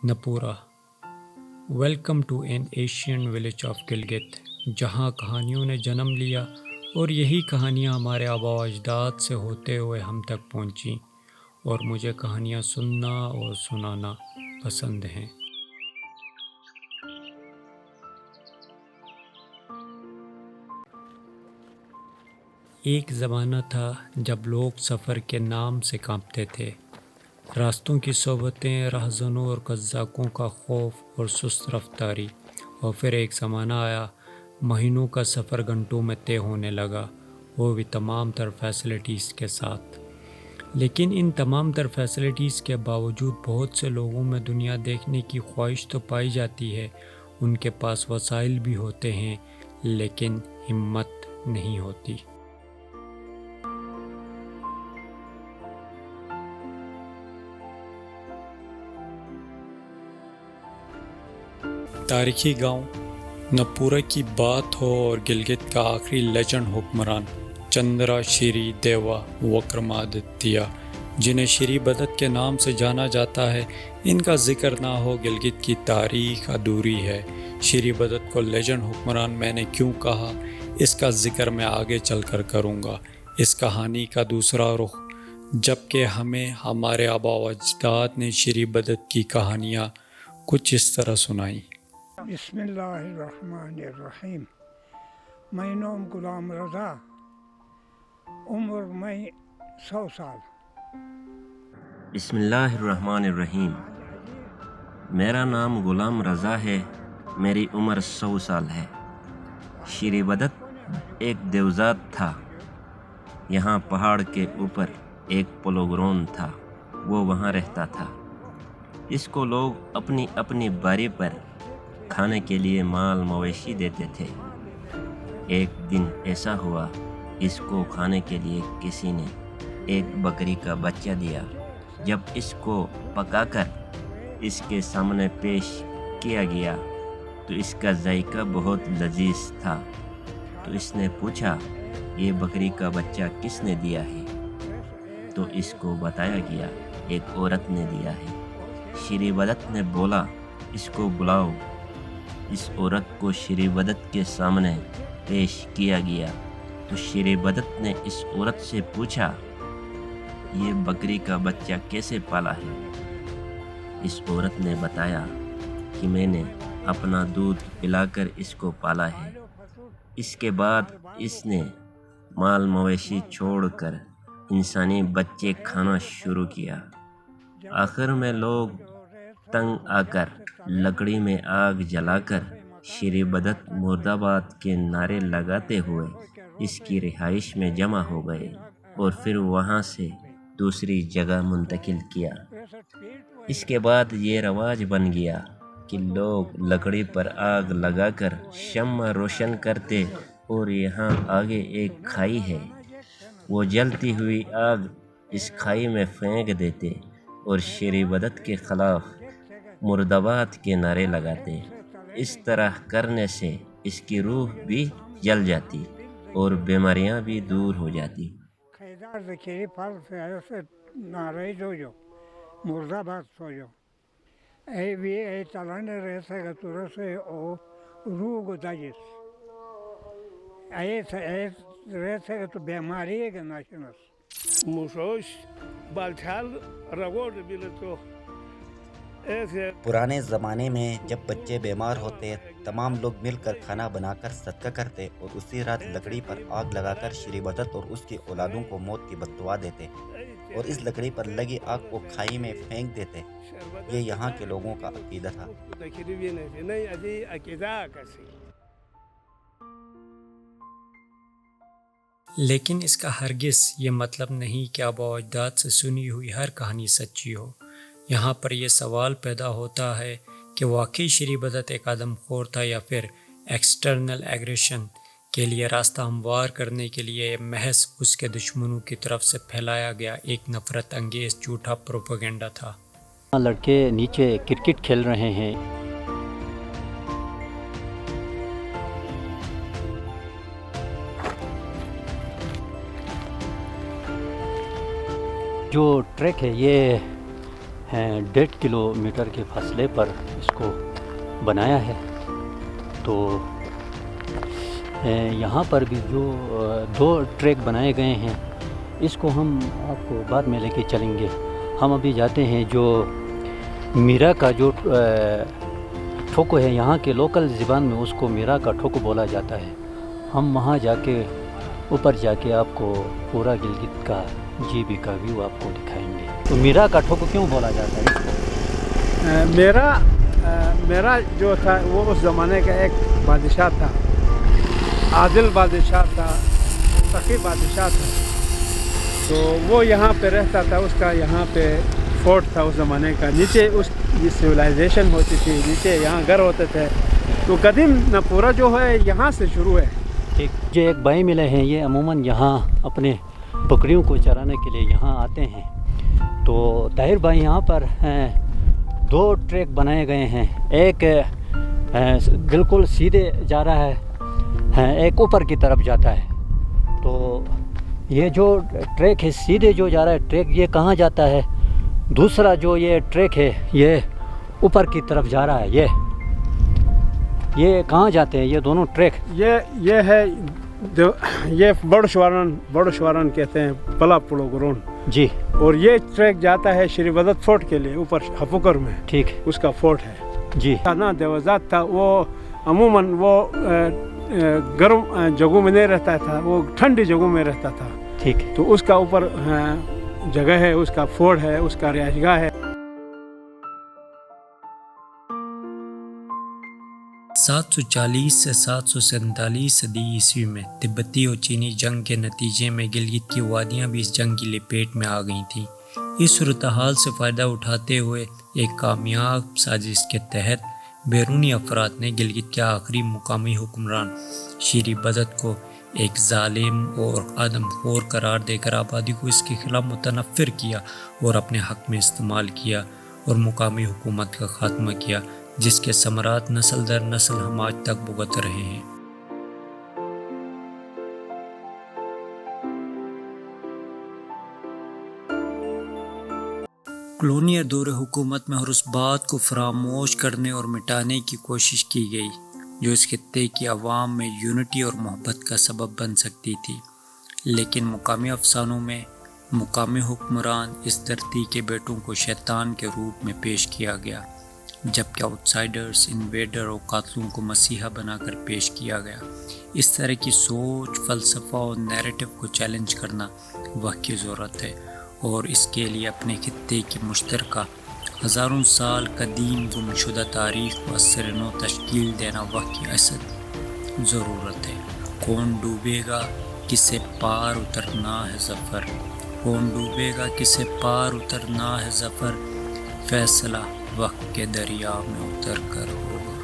نپورا. Welcome to an Asian village of Gilgit, جہاں کہانیوں نے جنم لیا اور یہی کہانیاں ہمارے آباء و اجداد سے ہوتے ہوئے ہم تک پہنچیں، اور مجھے کہانیاں سننا اور سنانا پسند ہیں۔ ایک زمانہ تھا جب لوگ سفر کے نام سے کانپتے تھے، راستوں کی صحبتیں، رہزنوں اور قزاقوں کا خوف اور سست رفتاری، اور پھر ایک زمانہ آیا، مہینوں کا سفر گھنٹوں میں طے ہونے لگا، وہ بھی تمام تر فیسلٹیز کے ساتھ۔ لیکن ان تمام تر فیسلٹیز کے باوجود بہت سے لوگوں میں دنیا دیکھنے کی خواہش تو پائی جاتی ہے، ان کے پاس وسائل بھی ہوتے ہیں، لیکن ہمت نہیں ہوتی۔ تاریخی گاؤں نپورا کی بات ہو اور گلگت کا آخری لیجنڈ حکمران چندرا شری دیوا وکرمادتیہ، جنہیں شری بدت کے نام سے جانا جاتا ہے، ان کا ذکر نہ ہو گلگت کی تاریخ ادھوری ہے۔ شری بدت کو لیجنڈ حکمران میں نے کیوں کہا، اس کا ذکر میں آگے چل کر کروں گا۔ اس کہانی کا دوسرا رخ، جبکہ ہمیں ہمارے آباء و اجداد نے شری بدت کی کہانیاں کچھ اس طرح سنائیں۔ بسم اللہ الرحمن الرحیم۔ میں نام غلام رضا، عمر میں 100 سال۔ بسم اللہ الرحمن الرحیم۔ میرا نام غلام رضا ہے، میری عمر 100 سال ہے۔ شری بدت ایک دیوزات تھا۔ یہاں پہاڑ کے اوپر ایک پولوگرون تھا، وہ وہاں رہتا تھا۔ اس کو لوگ اپنی اپنی باری پر کھانے کے لیے مال مویشی دیتے تھے۔ ایک دن ایسا ہوا، اس کو کھانے کے لیے کسی نے ایک بکری کا بچہ دیا۔ جب اس کو پکا کر اس کے سامنے پیش کیا گیا تو اس کا ذائقہ بہت لذیذ تھا، تو اس نے پوچھا، یہ بکری کا بچہ کس نے دیا ہے؟ تو اس کو بتایا گیا، ایک عورت نے دیا ہے۔ شری بدت نے بولا، اس کو بلاؤ۔ اس عورت کو شری بدت کے سامنے پیش کیا گیا تو شری بدت نے اس عورت سے پوچھا، یہ بکری کا بچہ کیسے پالا ہے؟ اس عورت نے بتایا کہ میں نے اپنا دودھ پلا کر اس کو پالا ہے۔ اس کے بعد اس نے مال مویشی چھوڑ کر انسانی بچے کھانا شروع کیا۔ آخر میں لوگ تنگ آ کر لکڑی میں آگ جلا کر شری بدت مرد آباد کے نعرے لگاتے ہوئے اس کی رہائش میں جمع ہو گئے اور پھر وہاں سے دوسری جگہ منتقل کیا۔ اس کے بعد یہ رواج بن گیا کہ لوگ لکڑی پر آگ لگا کر شمع روشن کرتے، اور یہاں آگے ایک کھائی ہے، وہ جلتی ہوئی آگ اس کھائی میں پھینک دیتے اور شری بدت کے خلاف مرد آباد کے نعرے لگاتے۔ اس طرح کرنے سے اس کی روح بھی جل جاتی اور بیماریاں بھی دور ہو جاتی۔ خیدار ذکری پر سے نعرے جو مرد آباد سوجو ای وی ای تلان رہتا گا تورسے او روح گداجس ای رہتا گا تو بیماری گا ناشنس موشوش بالچال رگوڑ بیلتو ایسے۔ پرانے زمانے میں جب بچے بیمار ہوتے، تمام لوگ مل کر کھانا بنا کر صدقہ کرتے اور اسی رات لکڑی پر آگ لگا کر شری بدت اور اس کی اولادوں کو موت کی بد دعا دیتے اور اس لکڑی پر لگی آگ کو کھائی میں پھینک دیتے۔ یہ یہاں کے لوگوں کا عقیدہ تھا۔ لیکن اس کا ہرگز یہ مطلب نہیں کہ آباء و اجداد سے سنی ہوئی ہر کہانی سچی ہو۔ یہاں پر یہ سوال پیدا ہوتا ہے کہ واقعی شری بدت ایک آدم خور تھا، یا پھر ایکسٹرنل ایگریشن کے لیے راستہ ہموار کرنے کے لیے محض اس کے دشمنوں کی طرف سے پھیلایا گیا ایک نفرت انگیز جھوٹا پروپیگنڈا تھا۔ لڑکے نیچے کرکٹ کھیل رہے ہیں۔ جو ٹریک ہے یہ 1.5 کلومیٹر کے فاصلے پر اس کو بنایا ہے. تو یہاں پر بھی جو 2 ٹریک بنائے گئے ہیں اس کو ہم آپ کو بعد میں لے کے چلیں گے. ہم ابھی جاتے ہیں جو میرا کا جو ٹھوکو ہے، یہاں کے لوکل زبان میں اس کو میرا کا ٹھوکو بولا جاتا ہے. ہم وہاں جا کے اوپر جا کے آپ کو پورا گلگت کا جی بی کا ویو آپ کو دکھائیں گے. تو میرا کا ٹھوکو کیوں بولا جاتا ہے اس کو؟ میرا جو تھا وہ اس زمانے کا ایک بادشاہ تھا، عادل بادشاہ تھا، سخی بادشاہ تھا. تو وہ یہاں پہ رہتا تھا، اس کا یہاں پہ فورٹ تھا اس زمانے کا. نیچے اس کی سویلائزیشن ہوتی تھی، نیچے یہاں گھر ہوتے تھے. تو قدیم ناپورہ جو ہے یہاں سے شروع ہے. ٹھیک. جو ایک بھائی ملے ہیں، یہ عموماً یہاں اپنے بکریوں کو چرانے کے لیے یہاں آتے ہیں. تو طاہر بھائی یہاں پر 2 ٹریک بنائے گئے ہیں. ایک بالکل سیدھے جا رہا ہے، ایک اوپر کی طرف جاتا ہے. تو یہ جو ٹریک ہے سیدھے جو جا رہا ہے ٹریک، یہ کہاں جاتا ہے؟ دوسرا جو یہ ٹریک ہے یہ اوپر کی طرف جا رہا ہے. یہ کہاں جاتے ہیں یہ دونوں ٹریک؟ یہ ہے یہ بڑشوارن کہتے ہیں، پلا پلو گرون جی. اور یہ ٹریک جاتا ہے شری بدت فورٹ کے لیے، اوپر ہپوکر میں. ٹھیک. اس کا فورٹ ہے جی. نا دیوزات تھا. وہ عموماً وہ گرم جگہوں میں نہیں رہتا تھا، وہ ٹھنڈی جگہوں میں رہتا تھا. ٹھیک. تو اس کا اوپر جگہ ہے، اس کا فورٹ ہے، اس کا رہائش گاہ ہے. 740 سے 747 صدی عیسوی میں تبتی اور چینی جنگ کے نتیجے میں گلگت کی وادیاں بھی اس جنگ کی لپیٹ میں آ گئی تھیں. اس صورتحال سے فائدہ اٹھاتے ہوئے ایک کامیاب سازش کے تحت بیرونی افراد نے گلگت کے آخری مقامی حکمران شری بدت کو ایک ظالم اور آدم خور قرار دے کر آبادی کو اس کے خلاف متنفر کیا اور اپنے حق میں استعمال کیا اور مقامی حکومت کا خاتمہ کیا، جس کے ثمرات نسل در نسل ہم آج تک بھگت رہے ہیں. کلونیل دور حکومت میں ہر اس بات کو فراموش کرنے اور مٹانے کی کوشش کی گئی جو اس خطے کی عوام میں یونٹی اور محبت کا سبب بن سکتی تھی. لیکن مقامی افسانوں میں مقامی حکمران اس دھرتی کے بیٹوں کو شیطان کے روپ میں پیش کیا گیا، جبکہ آؤٹ سائیڈرز، انویڈر اور قاتلوں کو مسیحا بنا کر پیش کیا گیا. اس طرح کی سوچ، فلسفہ اور نیریٹو کو چیلنج کرنا وقت کی ضرورت ہے، اور اس کے لیے اپنے خطے کی مشترکہ ہزاروں سال قدیم گم شدہ تاریخ کو اثر نو تشکیل دینا وقت کی اصل ضرورت ہے. کون ڈوبے گا کسے پار اترنا ہے ظفر، کون ڈوبے گا کسے پار اترنا ہے ظفر، فیصلہ وقت کے دریا میں اتر کر ہوگا.